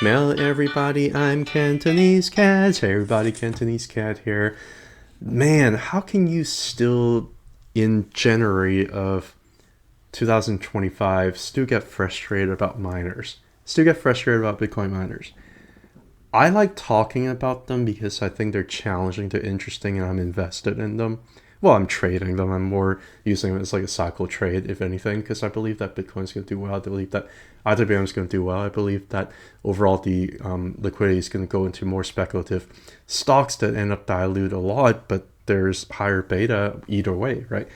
Mel, everybody, I'm Cantonese Cat. Hey, everybody, Cantonese Cat here. Man, how can you still, in January of 2025, still get frustrated about miners? Still get frustrated about Bitcoin miners? I like talking about them because I think they're challenging, they're interesting, and I'm invested in them. Well, I'm trading them. I'm more using them as like a cycle trade, if anything, because I believe that Bitcoin's going to do well. I believe that IWM is going to do well. I believe that overall the liquidity is going to go into more speculative stocks that end up dilute a lot, but there's higher beta either way, right?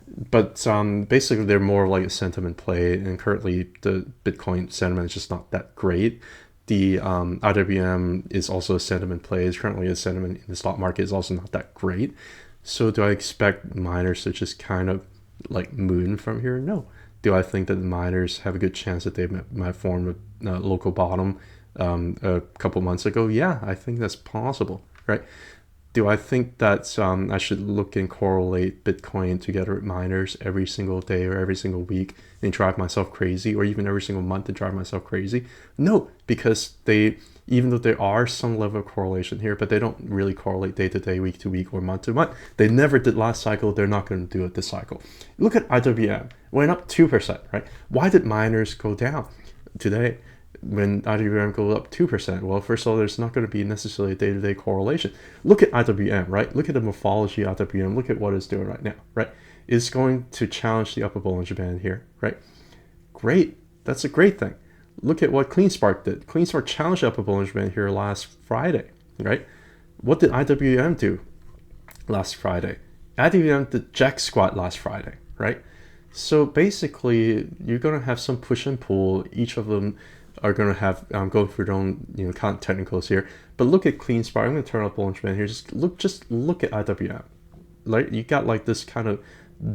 But basically, they're more like a sentiment play, and currently the Bitcoin sentiment is just not that great. The IWM is also a sentiment play. It's currently a sentiment in the stock market is also not that great. So do I expect miners to just kind of like moon from here? No. Do I think that the miners have a good chance that they might form a local bottom a couple months ago? Yeah, I think that's possible, right? Do I think that I should look and correlate Bitcoin together with miners every single day or every single week and drive myself crazy, or even every single month and drive myself crazy? No, because even though there are some level of correlation here, but they don't really correlate day to day, week to week, or month to month. They never did last cycle. They're not going to do it this cycle. Look at IWM. Went up 2%, right? Why did miners go down today? When IWM goes up 2%, well, first of all, there's not going to be necessarily a day-to-day correlation. Look at IWM, right? Look at the morphology of IWM. Look at what it's doing right now, right? It's going to challenge the upper Bollinger Band here, right? Great. That's a great thing. Look at what CleanSpark did. CleanSpark challenged the upper Bollinger Band here last Friday, right? What did IWM do last Friday? IWM did jack squat last Friday, right? So basically, you're going to have some push and pull. Each of them are going to have go through their own kind of technicals here. But look at CleanSpark. I'm going to turn up Bollinger Band here. Just look at IWM. Like you got like this kind of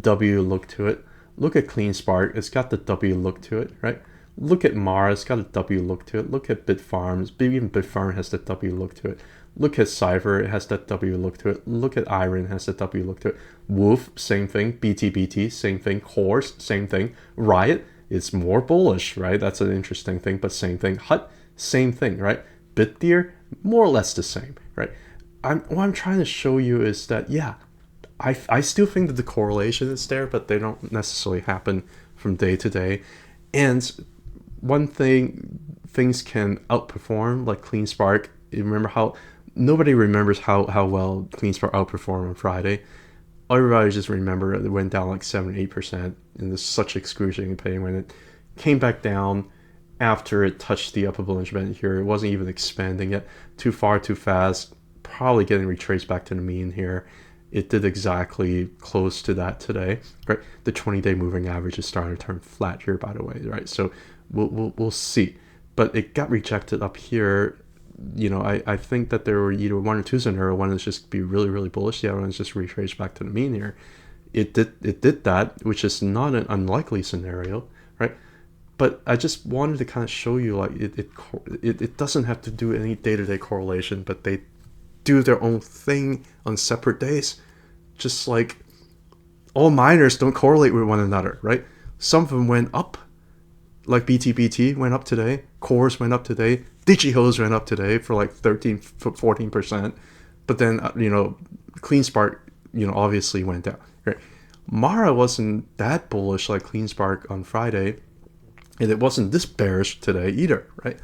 W look to it. Look at CleanSpark. It's got the W look to it, right? Look at Mara. It's got a W look to it. Look at Bitfarms. Even Bitfarm has that W look to it. Look at Cypher. It has that W look to it. Look at Iron. It has that W look to it. Wolf, same thing. BTBT, same thing. Horse, same thing. Riot, it's more bullish, right? That's an interesting thing, but same thing. Hut, same thing, right? Bitdeer, more or less the same, right? What I'm trying to show you is that, yeah, I still think that the correlation is there, but they don't necessarily happen from day to day. And one thing, things can outperform, like CleanSpark. You remember how nobody remembers how well CleanSpark outperformed on Friday. Everybody just remember it went down like 7-8% in this such excruciating pain when it came back down after it touched the upper Bollinger Band here. It wasn't even expanding yet. Too far, too fast. Probably getting retraced back to the mean here. It did exactly close to that today, right? The 20-day moving average is starting to turn flat here, by the way, right? So we'll see. But it got rejected up here. I think that there were either one or two scenarios. One is just be really, really bullish. The other one is just retrace back to the mean here. It did that, which is not an unlikely scenario, right? But I just wanted to kind of show you like it doesn't have to do any day-to-day correlation, but they do their own thing on separate days. Just like all miners don't correlate with one another, right? Some of them went up, like BTBT went up today, Cores went up today, DigiHose went up today for like 14%, but then CleanSpark obviously went down, right? Mara wasn't that bullish like CleanSpark on Friday, and it wasn't this bearish today either, right?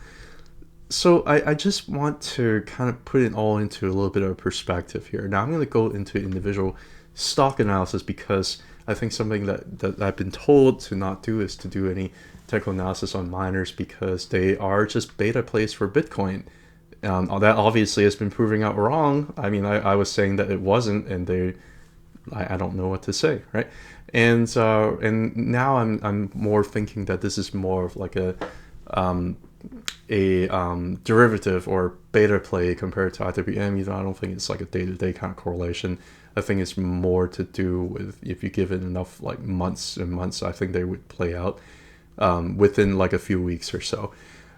So I just want to kind of put it all into a little bit of a perspective here. Now I'm going to go into individual stock analysis because I think something that I've been told to not do is to do any technical analysis on miners because they are just beta plays for Bitcoin. That obviously has been proving out wrong. I mean, I was saying that it wasn't, and I don't know what to say, right? And now I'm more thinking that this is more of like a derivative or beta play compared to IWM. I don't think it's like a day-to-day kind of correlation. I think it's more to do with if you give it enough like months and months, I think they would play out within like a few weeks or so.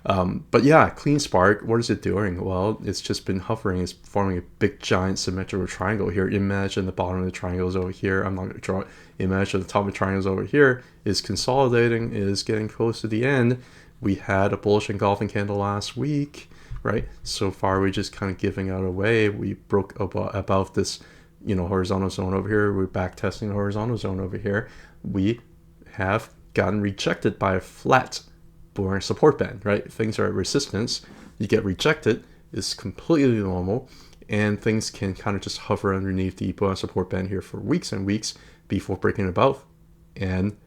But yeah, CleanSpark, what is it doing? Well, it's just been hovering. It's forming a big giant symmetrical triangle here. Imagine the bottom of the triangle is over here. I'm not going to draw it. Imagine the top of the triangle is over here, is consolidating, is getting close to the end. We had a bullish engulfing candle last week, right? So far, we're just kind of giving out away. We broke above this, horizontal zone over here. We're back testing the horizontal zone over here. We have gotten rejected by a flat boring support band, right? Things are at resistance. You get rejected. It's completely normal. And things can kind of just hover underneath the boring support band here for weeks and weeks before breaking above and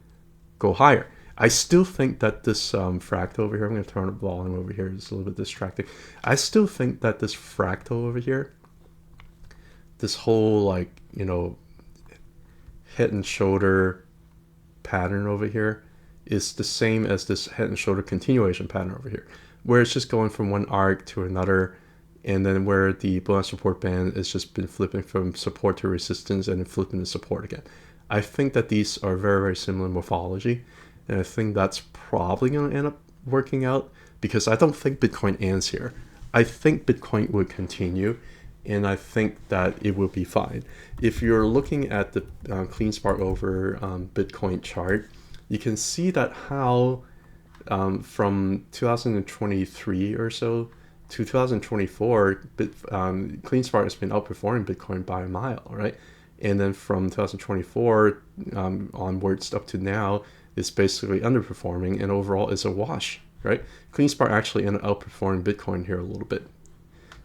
go higher. I still think that this fractal over here, I'm going to turn up volume over here, it's a little bit distracting. I still think that this fractal over here, this whole head and shoulder pattern over here is the same as this head and shoulder continuation pattern over here, where it's just going from one arc to another, and then where the below support band has just been flipping from support to resistance and then flipping to support again. I think that these are very, very similar morphology. And I think that's probably going to end up working out because I don't think Bitcoin ends here. I think Bitcoin will continue, and I think that it will be fine. If you're looking at the clean spark over Bitcoin chart, you can see that how from 2023 or so to 2024, clean spark has been outperforming Bitcoin by a mile, right? And then from 2024 onwards up to now, it's basically underperforming, and overall is a wash, right? CleanSpark actually ended up outperforming Bitcoin here a little bit,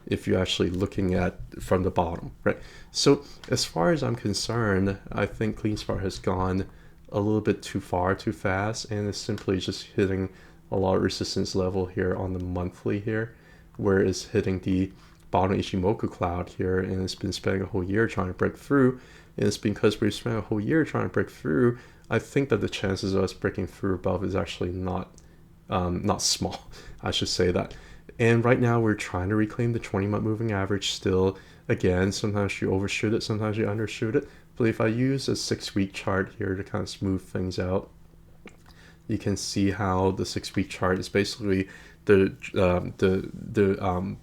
if you're actually looking at from the bottom, right? So as far as I'm concerned, I think CleanSpark has gone a little bit too far, too fast, and is simply just hitting a lot of resistance level here on the monthly here, where it's hitting the bottom Ichimoku cloud here, and it's been spending a whole year trying to break through. And it's because we've spent a whole year trying to break through. I think that the chances of us breaking through above is actually not small. I should say that. And right now we're trying to reclaim the 20-month moving average still. Again, sometimes you overshoot it, sometimes you undershoot it. But if I use a 6-week chart here to kind of smooth things out, you can see how the 6-week chart is basically the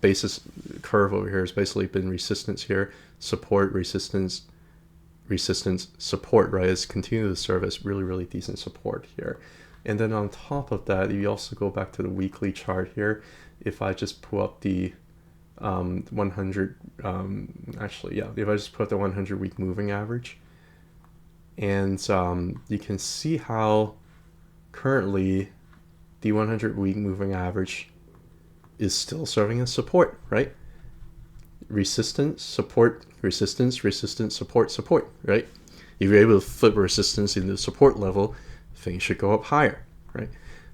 basis curve over here has basically been resistance here, support, resistance, support, right? It's continued to serve as really, really decent support here. And then on top of that, you also go back to the weekly chart here. If I just pull up the 100, if I just put the 100-week moving average, and you can see how currently the 100-week moving average is still serving as support, right? Resistance, support, resistance, resistance, support, support, right? If you're able to flip resistance into the support level, things should go up higher, right?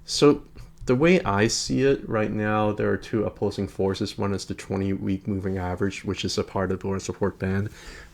So the way I see it right now, there are two opposing forces. One is the 20-week moving average, which is a part of the support band.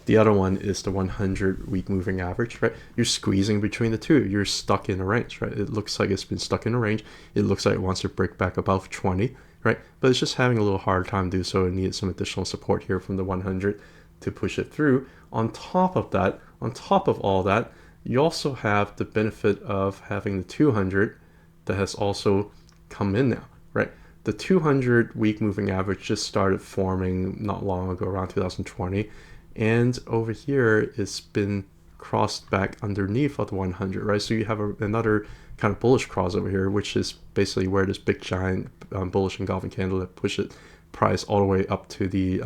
The other one is the 100-week moving average, right? You're squeezing between the two. You're stuck in a range, right? It looks like it's been stuck in a range. It looks like it wants to break back above 20, right? But it's just having a little hard time to do so. It needed some additional support here from the 100 to push it through. On top of that, on top of all that, you also have the benefit of having the 200 that has also come in now, right? The 200-week moving average just started forming not long ago, around 2020. And over here, it's been crossed back underneath of the 100, right? So you have another kind of bullish cross over here, which is basically where this big giant bullish engulfing candle that pushed price all the way up to the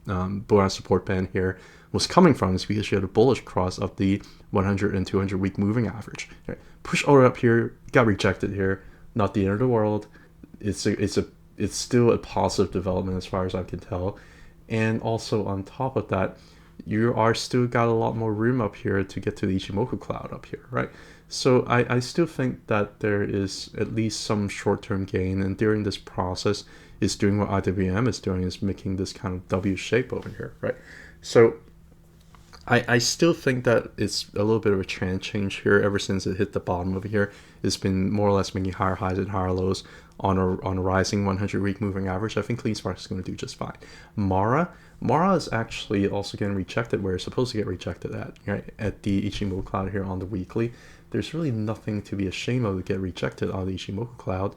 bull support band here was coming from. Is because you had a bullish cross of the 100 and 200 week moving average. Right? Push all the way up here, got rejected here. Not the end of the world. It's still a positive development as far as I can tell. And also on top of that, you are still got a lot more room up here to get to the Ichimoku cloud up here, right? So I still think that there is at least some short-term gain, and during this process is doing what IWM is doing, is making this kind of W shape over here, right? So I still think that it's a little bit of a trend change here. Ever since it hit the bottom over here, it's been more or less making higher highs and higher lows on a rising 100-week moving average. I think CleanSpark is going to do just fine. Mara is actually also getting rejected where it's supposed to get rejected at, right? At the Ichimoku cloud here on the weekly. There's really nothing to be ashamed of to get rejected on the Ichimoku cloud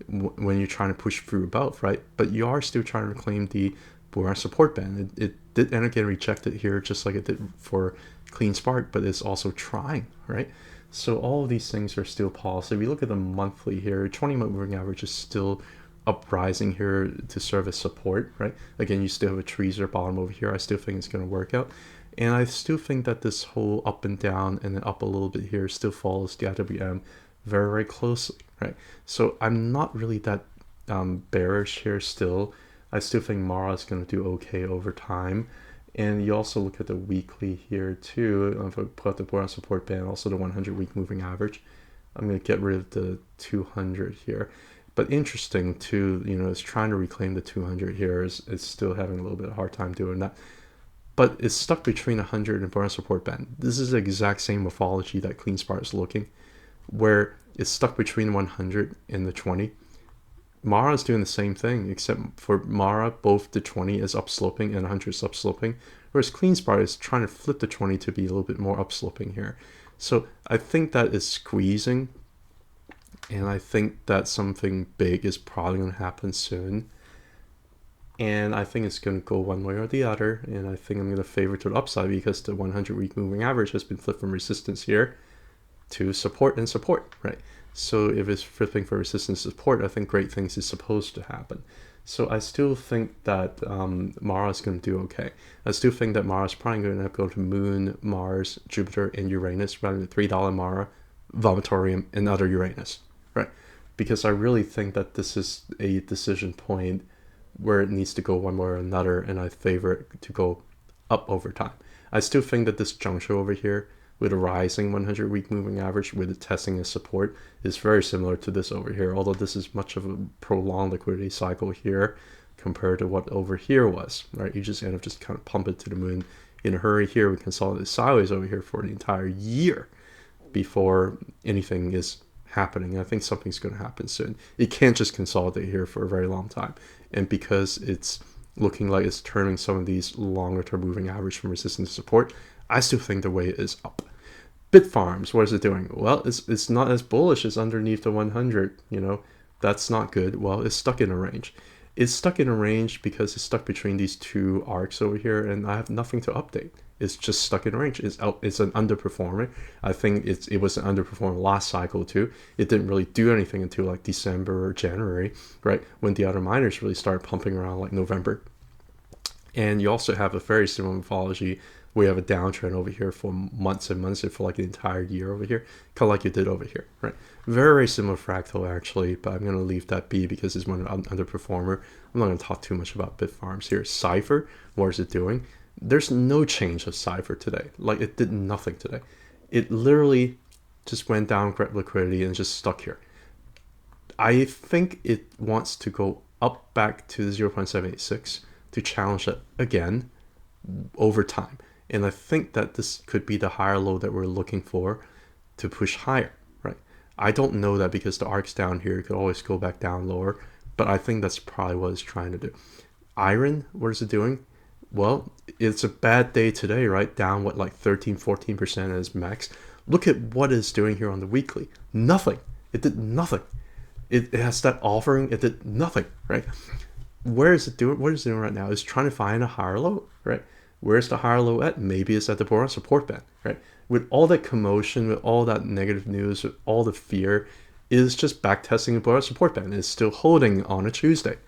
when you're trying to push through above, right? But you are still trying to reclaim the Buran support band. It did end up getting rejected here, just like it did for CleanSpark, but it's also trying, right? So all of these things are still positive. We look at the monthly here, 20-month moving average is still uprising here to serve as support, right? Again, you still have a tweezer bottom over here. I still think it's going to work out. And I still think that this whole up and down and then up a little bit here still follows the IWM very, very closely, right? So I'm not really that bearish here still. I still think Mara is going to do okay over time. And you also look at the weekly here too. If I put the board on support band, also the 100-week moving average. I'm going to get rid of the 200 here. But interesting too, it's trying to reclaim the 200 here. It's still having a little bit of a hard time doing that. But it's stuck between 100 and board on support band. This is the exact same morphology that CleanSpot is looking, where it's stuck between 100 and the 20. Mara is doing the same thing, except for Mara, both the 20 is upsloping and 100 is upsloping, whereas CleanSpot is trying to flip the 20 to be a little bit more upsloping here. So I think that is squeezing, and I think that something big is probably going to happen soon. And I think it's going to go one way or the other, and I think I'm going to favor to the upside because the 100-week moving average has been flipped from resistance here to support and support, right? So if it's flipping for resistance support, I think great things is supposed to happen. So I still think that Mara is going to do okay. I still think that Mara is probably going to go to Moon, Mars, Jupiter, and Uranus rather than $3 Mara, Vomitorium, and other Uranus, right? Because I really think that this is a decision point where it needs to go one way or another, and I favor it to go up over time. I still think that this juncture over here with a rising 100-week moving average with it testing as support is very similar to this over here, although this is much of a prolonged liquidity cycle here compared to what over here was, right? You just end up just kind of pump it to the moon in a hurry here. We consolidate sideways over here for the entire year before anything is happening. I think something's going to happen soon. It can't just consolidate here for a very long time. And because it's looking like it's turning some of these longer term moving average from resistance to support, I still think the way is up. Bitfarms, what is it doing? Well, it's not as bullish as underneath the 100, that's not good. Well, it's stuck in a range. It's stuck in a range because it's stuck between these two arcs over here, and I have nothing to update. It's just stuck in a range. It's an underperformer. I think it was an underperformer last cycle too. It didn't really do anything until like December or January, right? When the other miners really started pumping around like November. And you also have a very similar morphology. We have a downtrend over here for months and months, for like the entire year over here, kind of like you did over here, right? Very, very similar fractal actually, but I'm going to leave that be because it's one underperformer. I'm not going to talk too much about Bitfarms here. Cypher, what is it doing? There's no change of Cypher today. Like it did nothing today. It literally just went down, grabbed liquidity, and just stuck here. I think it wants to go up back to 0.786 to challenge it again over time. And I think that this could be the higher low that we're looking for to push higher, right? I don't know that because the arc's down here. It could always go back down lower, but I think that's probably what it's trying to do. Iron, what is it doing? Well, it's a bad day today, right? Down, what, like 13, 14% as max. Look at what it's doing here on the weekly. Nothing. It did nothing. It has that offering. It did nothing, right? Where is it doing? What is it doing right now? It's trying to find a higher low, right? Where's the higher low at? Maybe it's at the board support band, right? With all that commotion, with all that negative news, with all the fear, is just back testing the board support band. It's still holding on a Tuesday,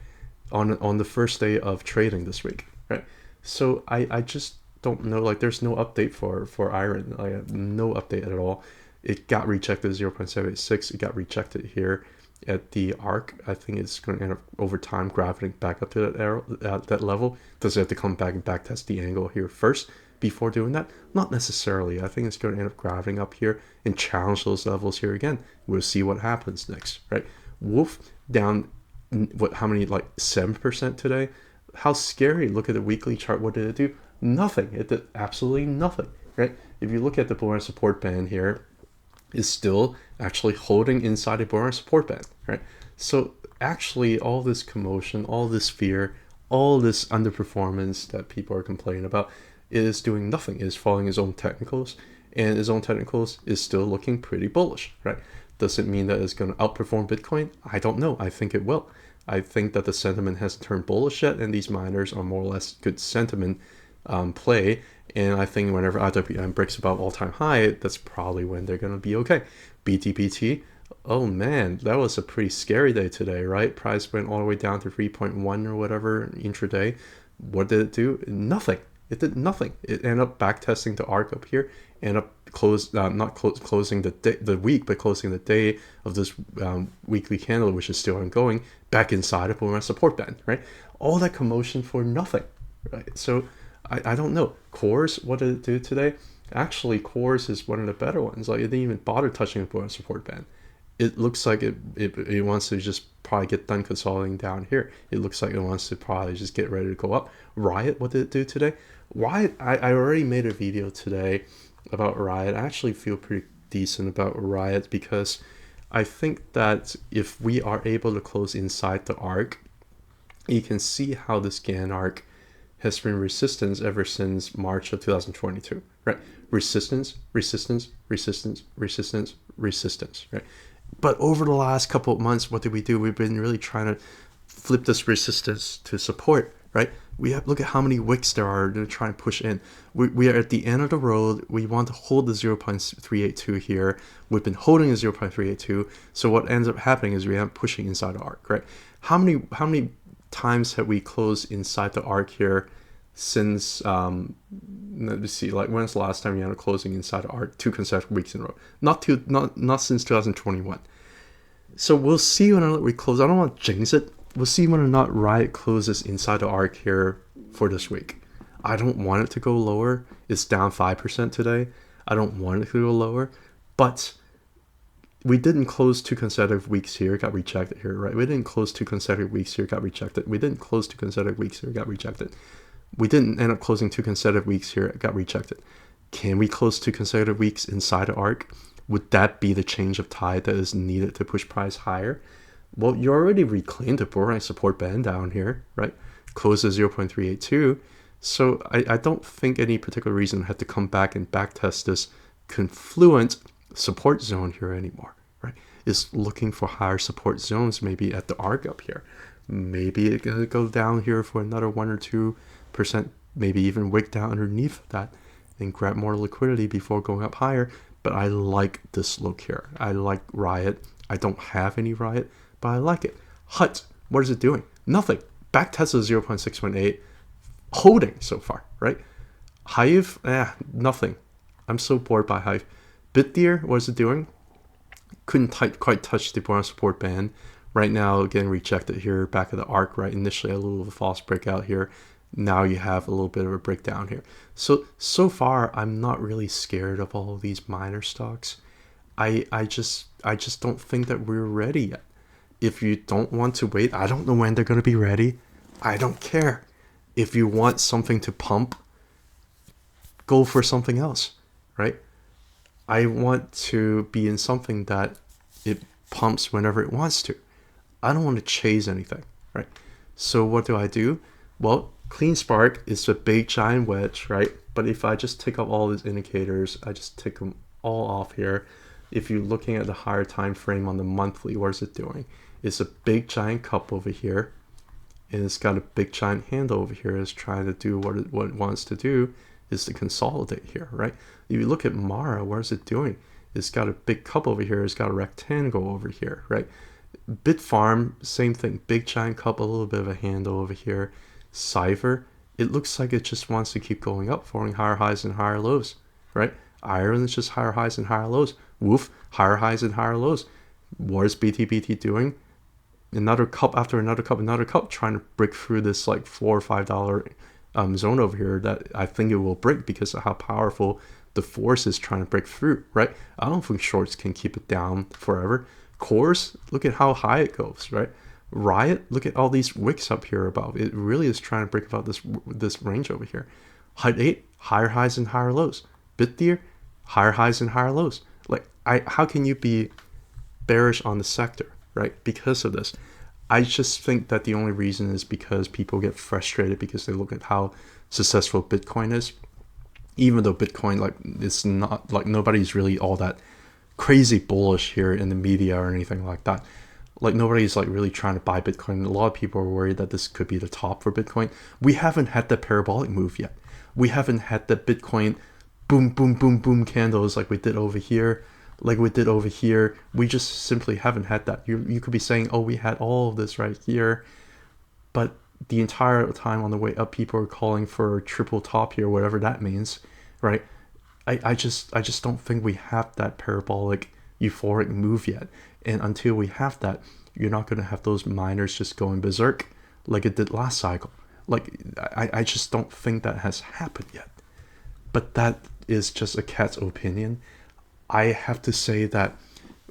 on the first day of trading this week, right? So I just don't know. Like there's no update for iron. Like no update at all. It got rejected at 0.786. It got rejected here at the arc. I think it's going to end up over time gravitating back up to that arrow, that level. Does it have to come back and back test the angle here first before doing that? Not necessarily. I think it's going to end up gravitating up here and challenge those levels here again. We'll see what happens next, right? Wolf down, how many, like 7% today? How scary. Look at the weekly chart. What did it do? Nothing. It did absolutely nothing, right? If you look at the bull support band here, is still actually holding inside a bar support band, right? So actually all this commotion, all this fear, all this underperformance that people are complaining about is doing nothing, is following his own technicals, and his own technicals is still looking pretty bullish, right? Does it mean that it's going to outperform Bitcoin? I don't know. I think it will. I think that the sentiment hasn't turned bullish yet, and these miners are more or less good sentiment play. And I think whenever IWM breaks above all-time high, that's probably when they're going to be okay. BTPT, oh man, that was a pretty scary day today, right? Price went all the way down to 3.1 or whatever intraday. What did it do? Nothing. It did nothing. It ended up backtesting the arc up here, ended up closing the week, but closing the day of this weekly candle, which is still ongoing, back inside of my support band, right? All that commotion for nothing, right? So I don't know. Cores, what did it do today? Actually, Cores is one of the better ones. Like, it didn't even bother touching the support band. It looks like it wants to just probably get done consolidating down here. It looks like it wants to probably just get ready to go up. Riot, what did it do today? Riot, I already made a video today about Riot. I actually feel pretty decent about Riot because I think that if we are able to close inside the arc, you can see how this Gann arc has been resistance ever since March of 2022, right? Resistance, resistance, resistance, resistance, resistance, right? But over the last couple of months, what did we do? We've been really trying to flip this resistance to support, right? Look at how many wicks there are to try and push in. We are at the end of the road. We want to hold the 0.382 here. We've been holding the 0.382. So what ends up happening is we end pushing inside the arc, right? How many times have we closed inside the arc here since let me see, like, when's the last time you had a closing inside the arc? 2 consecutive weeks in a row. Not since 2021. So we'll see when or not we close. I don't want to jinx it. We'll see whether or not Riot closes inside the arc here for this week. I don't want it to go lower. It's down 5% today. I don't want it to go lower, but we didn't close 2 consecutive weeks here, got rejected here, right? We didn't close 2 consecutive weeks here, got rejected. We didn't close 2 consecutive weeks here, got rejected. We didn't end up closing 2 consecutive weeks here, got rejected. Can we close 2 consecutive weeks inside the arc? Would that be the change of tide that is needed to push price higher? Well, you already reclaimed the overnight support band down here, right? Close at 0.382. So I don't think any particular reason had to come back and backtest this confluent support zone here anymore, right? It's looking for higher support zones, maybe at the arc up here. Maybe it's going to go down here for another 1 or 2%, maybe even wick down underneath that and grab more liquidity before going up higher. But I like this look here. I like Riot. I don't have any Riot, but I like it. HUT, what is it doing? Nothing. Back test is 0.618, holding so far, right? Hive, nothing. I'm so bored by Hive. BitDeer, what is it doing? Couldn't quite touch the bottom support band. Right now, getting rejected here, back of the arc, right? Initially, a little of a false breakout here. Now you have a little bit of a breakdown here. So far, I'm not really scared of all of these minor stocks. I just don't think that we're ready yet. If you don't want to wait, I don't know when they're going to be ready. I don't care. If you want something to pump, go for something else, right? I want to be in something that it pumps whenever it wants to. I don't want to chase anything, right? So what do? Well, Clean Spark is a big giant wedge, right? But if I just take off all these indicators, I just take them all off here. If you're looking at the higher time frame on the monthly, what is it doing? It's a big giant cup over here, and it's got a big giant handle over here. It's trying to do what it wants to do, is to consolidate here, right? If you look at Mara, what is it doing? It's got a big cup over here. It's got a rectangle over here, right? Bitfarm, same thing. Big giant cup, a little bit of a handle over here. Cypher, it looks like it just wants to keep going up, forming higher highs and higher lows, right? Iron is just higher highs and higher lows. Woof, higher highs and higher lows. What is BTBT doing? Another cup after another cup, trying to break through this like $4 or $5 zone over here that I think it will break because of how powerful the force is trying to break through, right? I don't think shorts can keep it down forever. Cores, look at how high it goes, right? Riot, look at all these wicks up here above. It really is trying to break about this range over here. HUD 8, higher highs and higher lows. BitDeer, higher highs and higher lows. Like, how can you be bearish on the sector, right? Because of this. I just think that the only reason is because people get frustrated because they look at how successful Bitcoin is. Even though Bitcoin, like, it's not, like, nobody's really all that crazy bullish here in the media or anything like that. Like, nobody's like really trying to buy Bitcoin. A lot of people are worried that this could be the top for Bitcoin. We haven't had the parabolic move yet. We haven't had the Bitcoin boom, boom, boom, boom candles like we did over here. We just simply haven't had that. You could be saying, oh, we had all of this right here, but the entire time on the way up, people are calling for triple top here, whatever that means, right? I just don't think we have that parabolic euphoric move yet. And until we have that, you're not going to have those miners just going berserk like it did last cycle. Like, I just don't think that has happened yet. But that is just a cat's opinion. I have to say that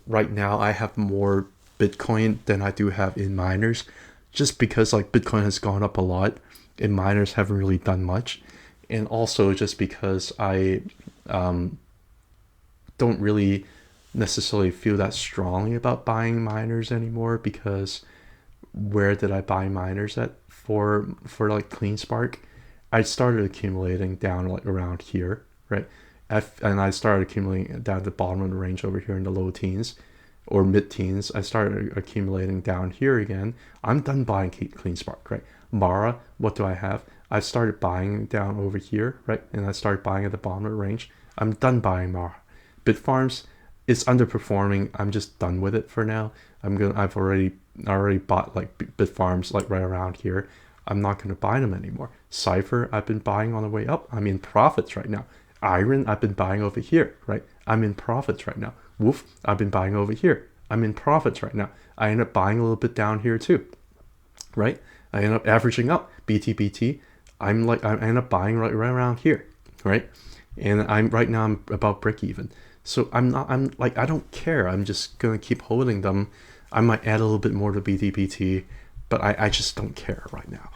right now I have more Bitcoin than I do have in miners, just because like Bitcoin has gone up a lot and miners haven't really done much. And also just because I don't really necessarily feel that strongly about buying miners anymore, because where did I buy miners at for like Clean Spark? I started accumulating down like around here, right? And I started accumulating down at the bottom of the range over here in the low teens or mid teens. I started accumulating down here again. I'm done buying Clean Spark, right? Mara, what do I have? I started buying down over here, right? And I started buying at the bottom of the range. I'm done buying Mara. Bitfarms is underperforming. I'm just done with it for now. I've already bought like Bitfarms like right around here. I'm not gonna buy them anymore. Cypher, I've been buying on the way up. I'm in profits right now. Iron, I've been buying over here, right? I'm in profits right now. Wolf, I've been buying over here. I'm in profits right now. I end up buying a little bit down here too, right? I end up averaging up. BTBT, I end up buying right around here, right? And I'm about break even. So I'm like, I don't care. I'm just going to keep holding them. I might add a little bit more to BTBT, but I just don't care right now.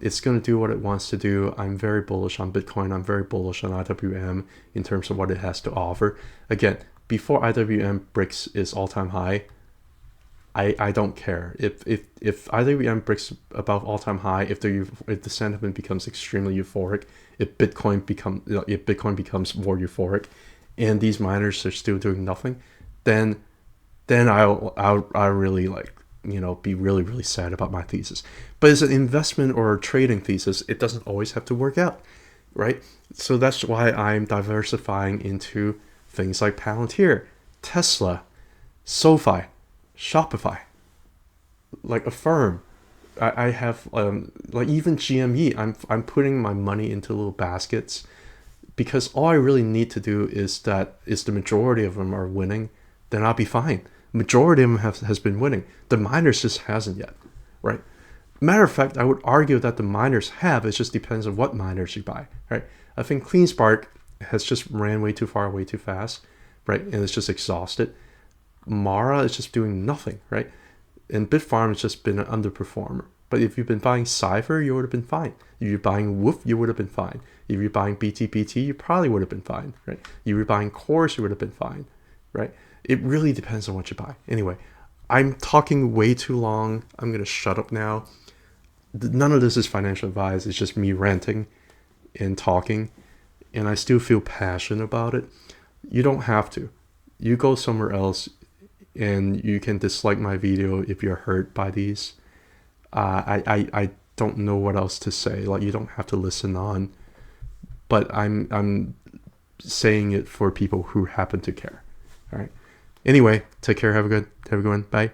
It's going to do what it wants to do. I'm very bullish on Bitcoin. I'm very bullish on IWM in terms of what it has to offer. Again, before IWM breaks its all-time high, I don't care. If IWM breaks above all-time high, if the sentiment becomes extremely euphoric, if Bitcoin becomes more euphoric, and these miners are still doing nothing, then I'll really like, be really, really sad about my thesis. But as an investment or a trading thesis, it doesn't always have to work out, right? So that's why I'm diversifying into things like Palantir, Tesla, SoFi, Shopify, like Affirm. I have like even GME. I'm putting my money into little baskets, because all I really need to do is the majority of them are winning, then I'll be fine. Majority of them has been winning. The miners just hasn't yet, right? Matter of fact, I would argue that the miners have. It just depends on what miners you buy, right? I think Clean Spark has just ran way too far, way too fast, right? And it's just exhausted. Mara is just doing nothing, right? And Bitfarm has just been an underperformer. But if you've been buying Cypher, you would have been fine. If you're buying Wolf, you would have been fine. If you're buying BTBT, you probably would have been fine, right? If you're buying Course, you would have been fine, right? It really depends on what you buy. Anyway, I'm talking way too long. I'm going to shut up now. None of this is financial advice. It's just me ranting and talking. And I still feel passionate about it. You don't have to. You go somewhere else and you can dislike my video if you're hurt by these. I don't know what else to say. Like, you don't have to listen on. But I'm saying it for people who happen to care. All right. Anyway, take care. Have a good one. Bye.